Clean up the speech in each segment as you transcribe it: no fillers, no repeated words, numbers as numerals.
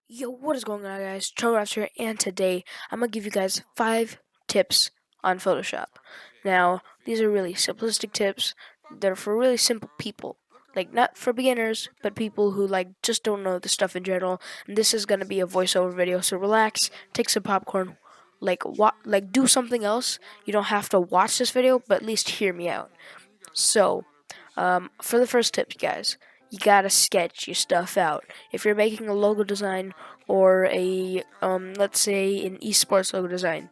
Yo, what is going on, guys? Turkle here, and today I'm gonna give you guys 5 tips on Photoshop. Now, these are really simplistic tips. They're for really simple people, like not for beginners, but people who just don't know the stuff in general. And this is gonna be a voiceover video, so relax, take some popcorn, do something else. You don't have to watch this video, but at least hear me out. So, for the first tip, guys, you gotta sketch your stuff out. If you're making a logo design or let's say an esports logo design,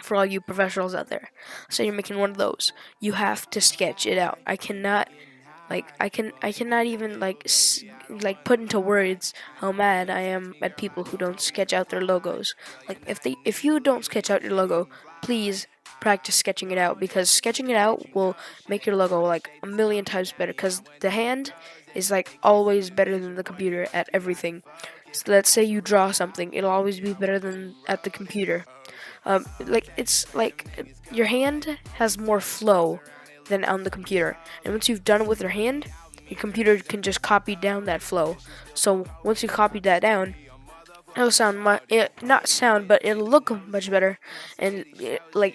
for all you professionals out there, say you're making one of those, you have to sketch it out. I cannot even put into words how mad I am at people who don't sketch out their logos. If you don't sketch out your logo, please practice sketching it out, because sketching it out will make your logo like a million times better, because the hand is like always better than the computer at everything. So let's say you draw something, it'll always be better than at the computer. It's like your hand has more flow than on the computer. And once you've done it with your hand, your computer can just copy down that flow. So once you copy that down, it'll not sound, but it'll look much better, and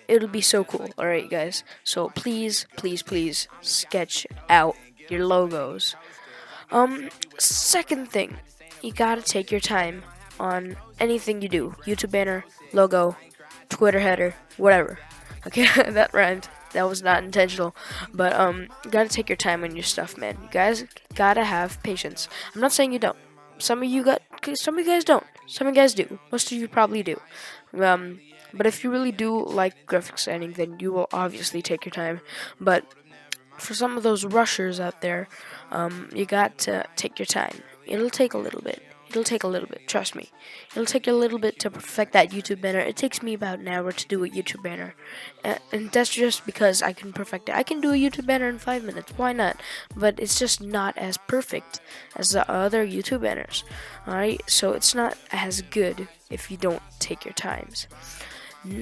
it'll be so cool. All right, guys. So please, please, please sketch out your logos. Second thing, you gotta take your time on anything you do. YouTube banner, logo, Twitter header, whatever. Okay, that rhymed. That was not intentional, but you gotta take your time on your stuff, man. You guys gotta have patience. I'm not saying you don't. Some of you guys don't. Some of you guys do. Most of you probably do. But if you really do like graphic designing, then you will obviously take your time. But for some of those rushers out there, you got to take your time. It'll take a little bit. It'll take a little bit, trust me. It'll take a little bit to perfect that YouTube banner. It takes me about an hour to do a YouTube banner. And that's just because I can perfect it. I can do a YouTube banner in 5 minutes, why not? But it's just not as perfect as the other YouTube banners. Alright, so it's not as good if you don't take your times.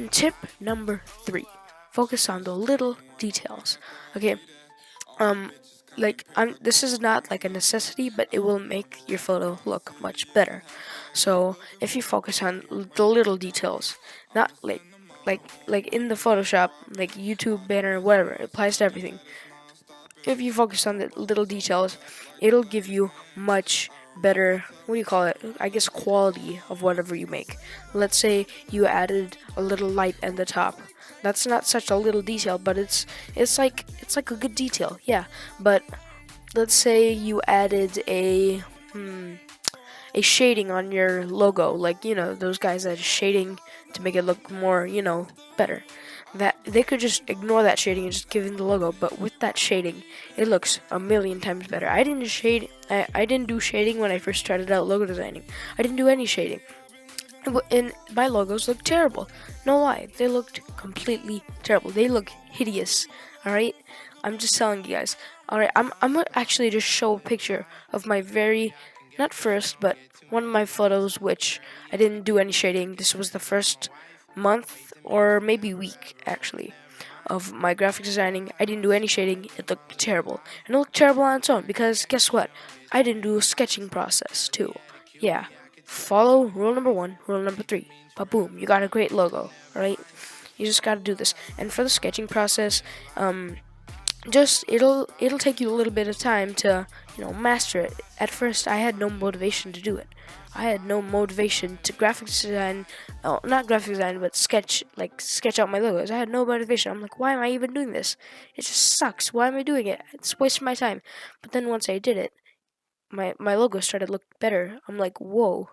Tip number 3. Focus on the little details. Okay, this is not like a necessity, but it will make your photo look much better. So if you focus on the little details, not like in the Photoshop, like YouTube banner, whatever, it applies to everything. If you focus on the little details, it'll give you much better, what do you call it, I guess, quality of whatever you make. Let's say you added a little light at the top. That's not such a little detail, but it's like a good detail, yeah. But let's say you added a shading on your logo, like those guys that shading to make it look more better. That they could just ignore that shading and just give it the logo, but with that shading, it looks a million times better. I didn't do shading when I first started out logo designing. I didn't do any shading, and my logos looked terrible. No lie, they looked completely terrible. They look hideous. All right, I'm just telling you guys. All right, I'm gonna actually just show a picture of my very, not first, but one of my photos, which I didn't do any shading. This was the first month or maybe week actually of my graphic designing. I didn't do any shading. It looked terrible, and it looked terrible on its own because guess what? I didn't do a sketching process too. Yeah, follow rule number 1, rule number 3. But boom, you got a great logo. All right, you just gotta do this. And for the sketching process, just it'll take you a little bit of time to master it. At first, I had no motivation to do it. I had no motivation to graphic design, not graphic design, but sketch out my logos. I had no motivation. I'm like, why am I even doing this? It just sucks. Why am I doing it? It's wasting my time. But then once I did it, my logo started to look better. I'm like, whoa,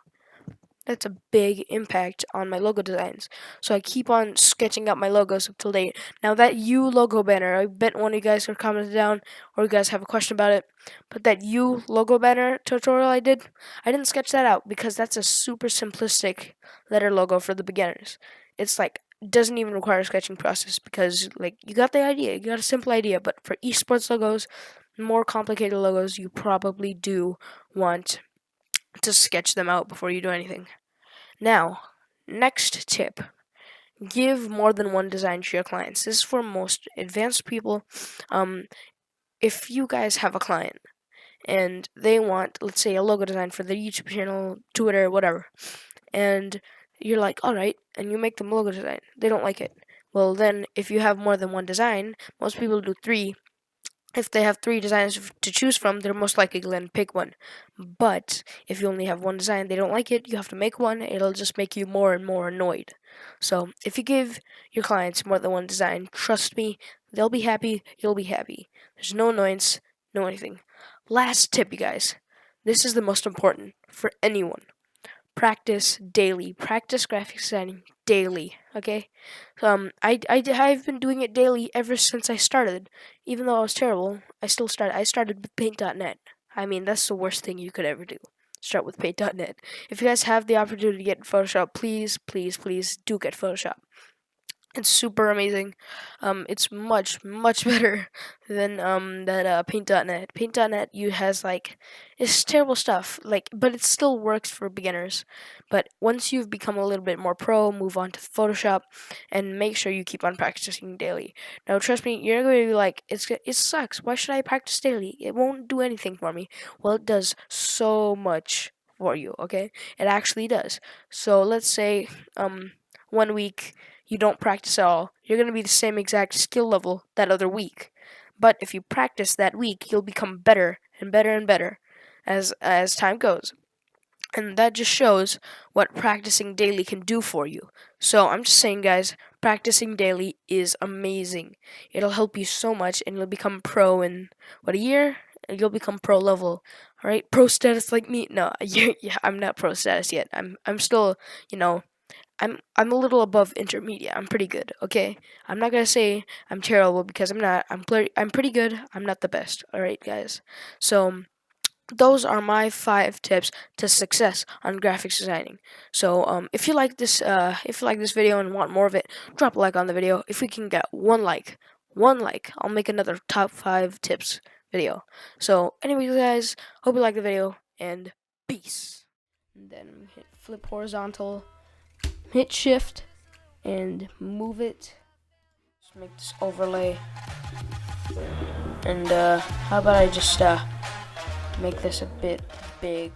that's a big impact on my logo designs. So I keep on sketching out my logos up till date. Now that U logo banner, I bet one of you guys are commenting down, or you guys have a question about it. But that U logo banner tutorial I didn't sketch that out because that's a super simplistic letter logo for the beginners. It's doesn't even require a sketching process because you got the idea, you got a simple idea. But for esports logos, more complicated logos, you probably do want to sketch them out before you do anything. Now, next tip. Give more than one design to your clients. This is for most advanced people. If you guys have a client and they want, let's say, a logo design for their YouTube channel, Twitter, whatever, and you're like, all right, and you make them a logo design. They don't like it. Well, then if you have more than one design, most people do three. If they have three designs to choose from, they're most likely going to pick one. But if you only have one design, they don't like it, you have to make one, it'll just make you more and more annoyed. So if you give your clients more than one design, trust me, they'll be happy, you'll be happy. There's no annoyance, no anything. Last tip, you guys. This is the most important for anyone. Practice daily. Practice graphic designing daily. Okay. I've been doing it daily ever since I started. Even though I was terrible, I still started. I started with Paint.net. I mean, that's the worst thing you could ever do. Start with Paint.net. If you guys have the opportunity to get Photoshop, please, please, please do get Photoshop. It's super amazing. It's much, much better than that Paint.net. Paint.net you has like it's terrible stuff. Like, but it still works for beginners. But once you've become a little bit more pro, move on to Photoshop, and make sure you keep on practicing daily. Now, trust me, you're going to be like, it sucks. Why should I practice daily? It won't do anything for me. Well, it does so much for you. Okay, it actually does. So let's say 1 week you don't practice at all, you're going to be the same exact skill level that other week. But if you practice that week, you'll become better and better and better as time goes. And that just shows what practicing daily can do for you. So I'm just saying, guys, practicing daily is amazing. It'll help you so much, and you'll become pro in, what, a year? You'll become pro level. All right, pro status like me? No, yeah, I'm not pro status yet. I'm still, you know, I'm a little above intermediate. I'm pretty good, okay? I'm not gonna say I'm terrible because I'm not. I'm pretty good. I'm not the best. All right, guys. So those are my 5 tips to success on graphics designing. So if you like this video and want more of it, drop a like on the video. If we can get one like, I'll make another top 5 tips video. So anyways, guys, hope you like the video and peace. And then hit flip horizontal. Hit shift and move it. Just make this overlay. And how about I just make this a bit big.